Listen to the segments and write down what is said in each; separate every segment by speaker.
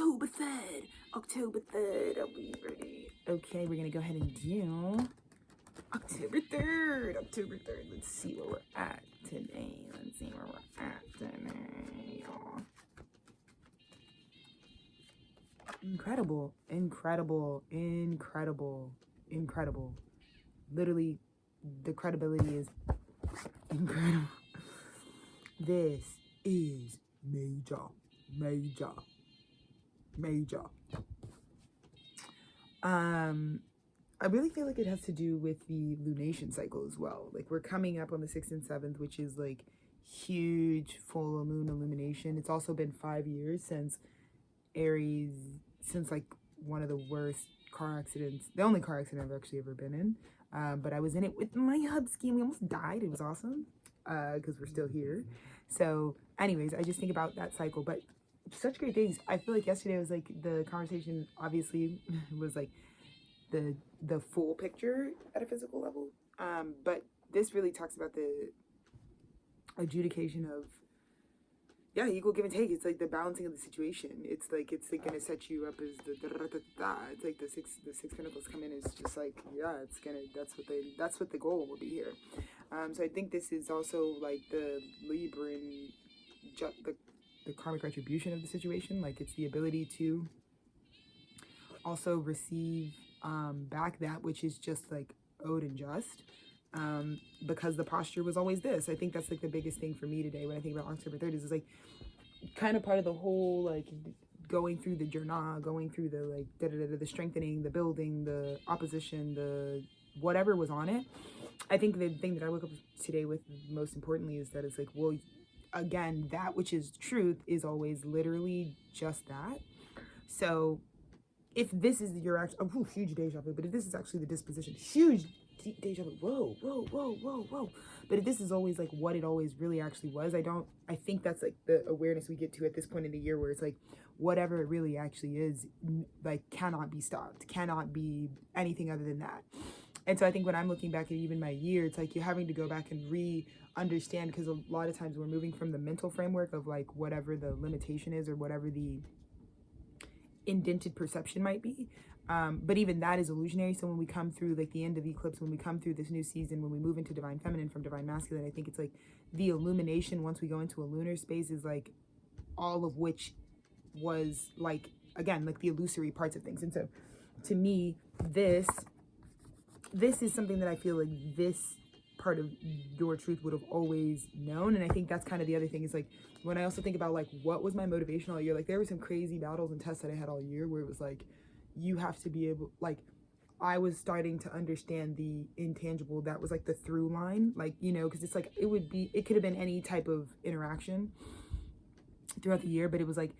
Speaker 1: October 3rd. October 3rd. Are we ready? Okay, we're gonna go ahead and do October 3rd. October 3rd. Let's see where we're at today. Let's see where we're at today. Y'all. Incredible, incredible, incredible, incredible. Literally, the credibility is incredible. This is major, major, major. I really feel like it has to do with the lunation cycle as well. Like, we're coming up on the 6th and 7th, which is like huge full moon illumination. It's also been 5 years since Aries, since like one of the worst car accidents, the only car accident I've actually ever been in. But I was in it with my hubski and we almost died. It was awesome because we're still here. So anyways, I just think about that cycle, but such great things. I feel like yesterday was like the conversation obviously was like the full picture at a physical level. But this really talks about the adjudication of, yeah, equal give and take. It's like the balancing of the situation. It's like gonna set you up as the it's like the six pentacles come in. It's just like, yeah, it's gonna, that's what the goal will be here. So I think this is also like the Libran, the karmic retribution of the situation. Like, it's the ability to also receive back that which is just like owed and just. Because the posture was always this. I think that's like the biggest thing for me today when I think about October 3rd is like kind of part of the whole like going through the journey, going through the like the strengthening, the building, the opposition, the whatever was on it. I think the thing that I woke up today with most importantly is that it's like, well, again, that which is truth is always literally just that. So if this is your actual, huge deja vu, but if this is actually the disposition, huge deja vu, whoa. But if this is always like what it always really actually was, I think that's like the awareness we get to at this point in the year where it's like, whatever it really actually is, like, cannot be stopped, cannot be anything other than that. And so I think when I'm looking back at even my year, it's like you're having to go back and re-understand, because a lot of times we're moving from the mental framework of like whatever the limitation is or whatever the indented perception might be. But even that is illusionary. So when we come through like the end of the eclipse, when we come through this new season, when we move into divine feminine from divine masculine, I think it's like the illumination once we go into a lunar space is like all of which was like, again, like the illusory parts of things. And so to me, this is something that I feel like this part of your truth would have always known. And I think that's kind of the other thing is like, when I also think about like what was my motivation all year, like there were some crazy battles and tests that I had all year where it was like, you have to be able, like, I was starting to understand the intangible that was like the through line, like, you know, because it's like it could have been any type of interaction throughout the year, but it was like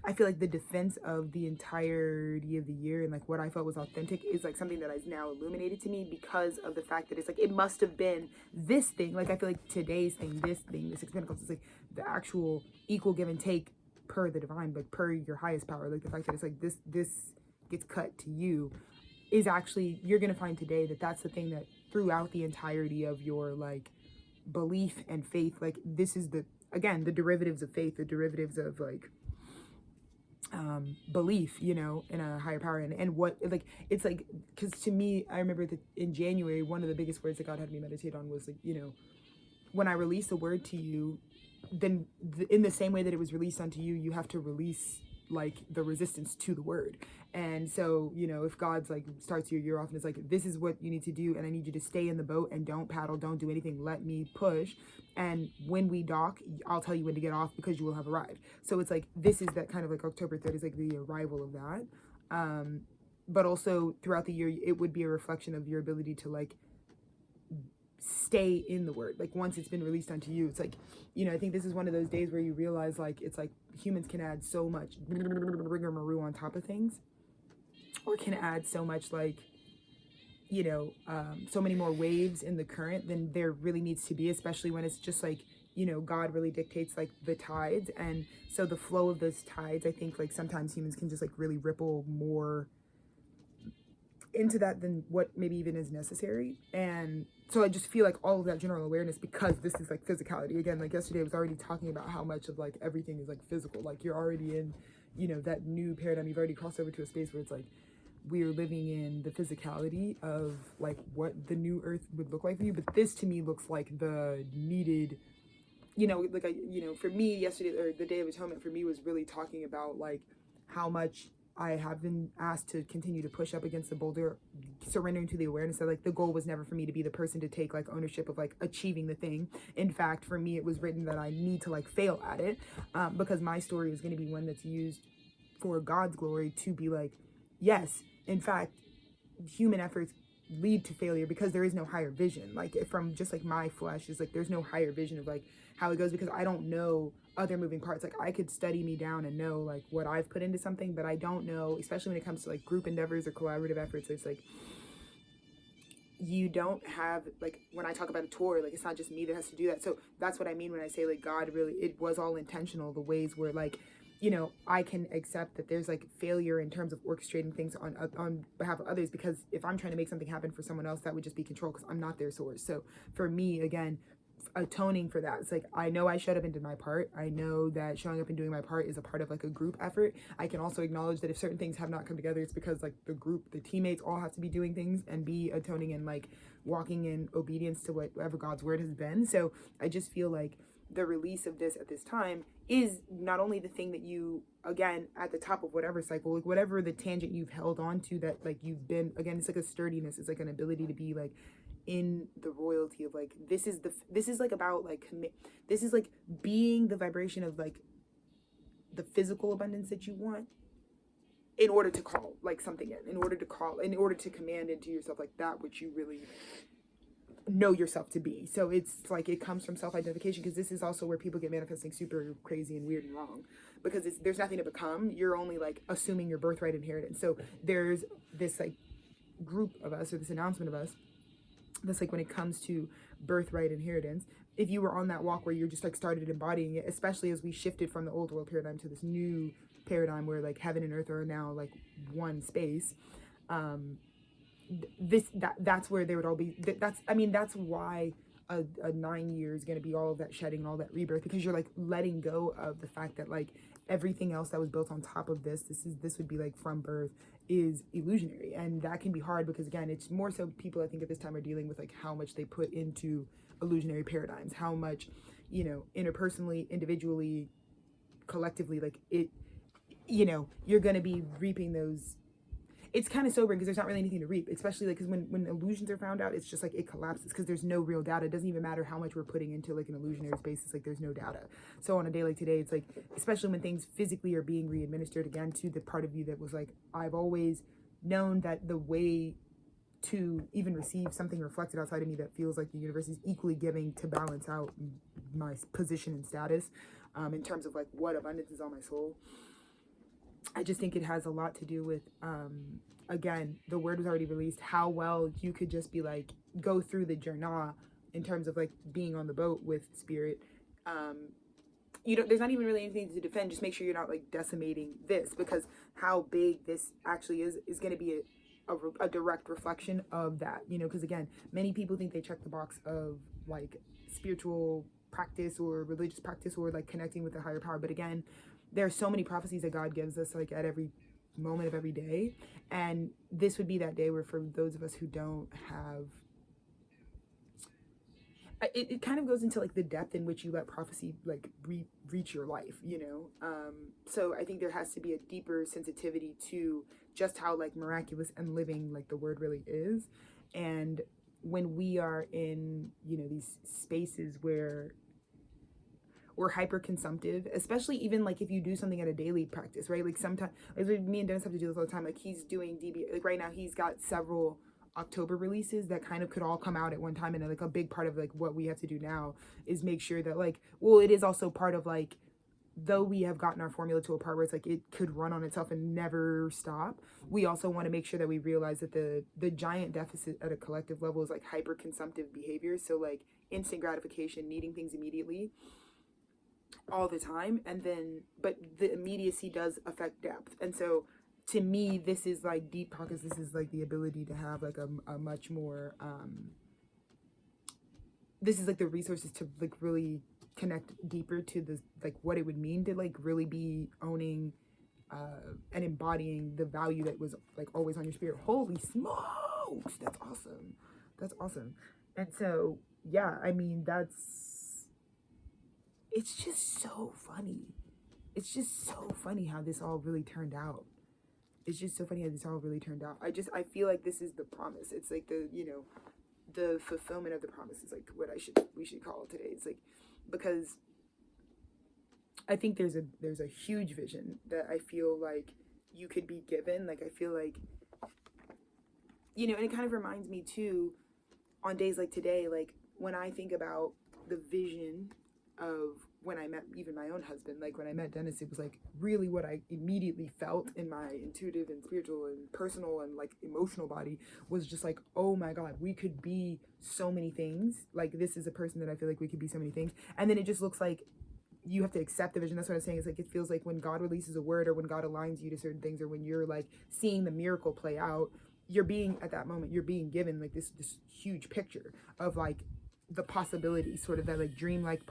Speaker 1: I feel like the defense of the entirety of the year and like what I felt was authentic is like something that is now illuminated to me because of the fact that it's like it must have been this thing. Like I feel like today's thing, this thing, the Six of Pentacles is like the actual equal give and take per the divine, like per your highest power. Like the fact that it's like this gets cut to you is actually, you're gonna find today that that's the thing that throughout the entirety of your like belief and faith, like this is the, again, the derivatives of faith, the derivatives of like belief, you know, in a higher power. And what, like, it's like, because to me, I remember that in January, one of the biggest words that God had me meditate on was like, you know, when I release a word to you, then in the same way that it was released unto you, you have to release like the resistance to the word. And so, you know, if God's like starts your year off and it's like, this is what you need to do, and I need you to stay in the boat and don't paddle, don't do anything, let me push, and when we dock, I'll tell you when to get off because you will have arrived. So it's like, this is that kind of like October 3rd is like the arrival of that. But also throughout the year, it would be a reflection of your ability to like stay in the word. Like once it's been released unto you, it's like, you know, I think this is one of those days where you realize like, it's like humans can add so much rigmarole on top of things, or can add so much like, you know, so many more waves in the current than there really needs to be, especially when it's just like, you know, God really dictates like the tides. And so the flow of those tides, I think like sometimes humans can just like really ripple more into that than what maybe even is necessary. And so I just feel like all of that general awareness, because this is like physicality again, like yesterday I was already talking about how much of like everything is like physical, like you're already in you know, that new paradigm. You've already crossed over to a space where it's like we're living in the physicality of like what the new earth would look like for you. But this to me looks like the needed, you know, like for me yesterday, or the Day of Atonement for me was really talking about like how much I have been asked to continue to push up against the boulder, surrendering to the awareness that like the goal was never for me to be the person to take like ownership of like achieving the thing. In fact, for me, it was written that I need to like fail at it, because my story is going to be one that's used for God's glory, to be like, yes, in fact, human efforts lead to failure because there is no higher vision. Like from just like my flesh is like, there's no higher vision of like how it goes, because I don't know other moving parts. Like I could study me down and know like what I've put into something, but I don't know, especially when it comes to like group endeavors or collaborative efforts, it's like you don't have, like when I talk about a tour, like it's not just me that has to do that. So that's what I mean when I say like God really, it was all intentional, the ways where like, you know, I can accept that there's like failure in terms of orchestrating things on behalf of others, because if I'm trying to make something happen for someone else, that would just be control, because I'm not their source. So for me, again, atoning for that, it's like I know I showed up and did my part. I know that showing up and doing my part is a part of like a group effort. I can also acknowledge that if certain things have not come together, it's because like the group, the teammates all have to be doing things and be atoning and like walking in obedience to whatever God's word has been. So I just feel like the release of this at this time is not only the thing that you, again, at the top of whatever cycle, like whatever the tangent you've held on to, that like you've been, again, it's like a sturdiness, it's like an ability to be like in the royalty of like, this is like about like this is like being the vibration of like the physical abundance that you want, in order to call like something in order to command into yourself like that which you really know yourself to be. So it's like it comes from self-identification, because this is also where people get manifesting super crazy and weird and wrong, because there's nothing to become. You're only like assuming your birthright inheritance. So there's this like group of us, or this announcement of us, that's like when it comes to birthright inheritance, if you were on that walk where you're just like started embodying it, especially as we shifted from the old world paradigm to this new paradigm where like heaven and earth are now like one space, that's where they would all be. That's why a 9 year is going to be all of that shedding and all that rebirth, because you're like letting go of the fact that like everything else that was built on top of this would be like from birth, is illusionary. And that can be hard, because again, it's more so people I think at this time are dealing with like how much they put into illusionary paradigms, how much, you know, interpersonally, individually, collectively, like it, you know, you're going to be reaping those. It's kind of sobering because there's not really anything to reap, especially like because when illusions are found out, it's just like it collapses because there's no real data. It doesn't even matter how much we're putting into like an illusionary space. It's like there's no data. So on a day like today, it's like, especially when things physically are being re-administered again to the part of you that was like, I've always known that the way to even receive something reflected outside of me that feels like the universe is equally giving to balance out my position and status, in terms of like what abundance is on my soul. I just think it has a lot to do with, again, the word was already released, how well you could just be like, go through the journey in terms of like being on the boat with spirit. You know, there's not even really anything to defend. Just make sure you're not like decimating this, because how big this actually is going to be a direct reflection of that, you know, because again, many people think they check the box of like spiritual practice or religious practice or like connecting with a higher power. But again, there are so many prophecies that God gives us like at every moment of every day. And this would be that day where for those of us who don't have, it kind of goes into like the depth in which you let prophecy like reach your life, you know? So I think there has to be a deeper sensitivity to just how like miraculous and living like the word really is. And when we are in, you know, these spaces where we're hyper consumptive, especially even like if you do something at a daily practice, right? Like sometimes, like me and Dennis have to do this all the time. Like he's doing DB, like right now he's got several October releases that kind of could all come out at one time. And like a big part of like what we have to do now is make sure that like, well, it is also part of like, though we have gotten our formula to a part where it's like it could run on itself and never stop, we also want to make sure that we realize that the giant deficit at a collective level is like hyper consumptive behavior. So like instant gratification, needing things immediately all the time, and then but the immediacy does affect depth. And so to me, this is like deep pockets. This is like the ability to have like a much more this is like the resources to like really connect deeper to the like what it would mean to like really be owning and embodying the value that was like always on your spirit. Holy smokes, that's awesome. That's awesome. And so, yeah, I mean, it's just so funny. It's just so funny how this all really turned out. It's just so funny how this all really turned out. I feel like this is the promise. It's like the fulfillment of the promise is like what we should call it today. It's like, because I think there's a huge vision that I feel like you could be given. Like, I feel like, and it kind of reminds me too, on days like today, like when I think about the vision of when I met even my own husband, like when I met Dennis, it was like really what I immediately felt in my intuitive and spiritual and personal and like emotional body was just like, oh my God, we could be so many things. Like, this is a person that I feel like we could be so many things. And then it just looks like you have to accept the vision. That's what I was saying. It's like, it feels like when God releases a word, or when God aligns you to certain things, or when you're like seeing the miracle play out, you're being, at that moment, you're being given like this huge picture of like the possibility, sort of that like dream, like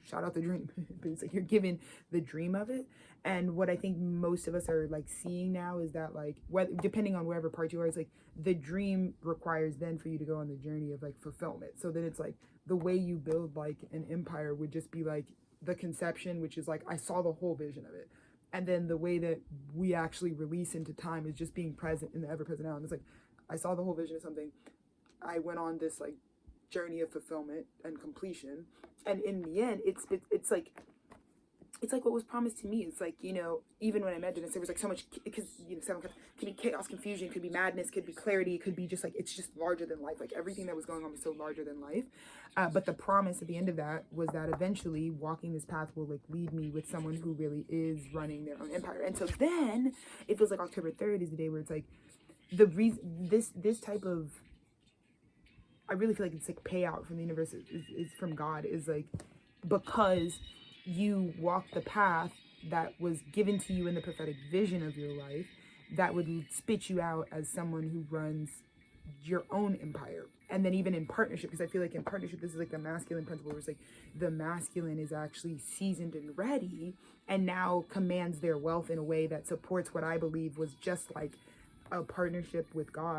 Speaker 1: shout out the dream, but it's like you're given the dream of it. And what I think most of us are like seeing now is that like, depending on wherever part you are, it's like the dream requires then for you to go on the journey of like fulfillment. So then it's like the way you build like an empire would just be like the conception, which is like, I saw the whole vision of it. And then the way that we actually release into time is just being present in the ever-present now. And it's like, I saw the whole vision of something. I went on this like journey of fulfillment and completion. And in the end, it's like what was promised to me. It's like, even when I met Dennis, there was like so much, because, could be chaos, confusion, could be madness, could be clarity, could be just like, it's just larger than life. Like, everything that was going on was so larger than life. But the promise at the end of that was that eventually walking this path will like lead me with someone who really is running their own empire. And so then it feels like October 3rd is the day where it's like, the reason this type of, I really feel like it's like payout from the universe is from God, is like, because you walk the path that was given to you in the prophetic vision of your life, that would spit you out as someone who runs your own empire. And then even in partnership, because I feel like in partnership, this is like the masculine principle, where it's like the masculine is actually seasoned and ready, and now commands their wealth in a way that supports what I believe was just like a partnership with God.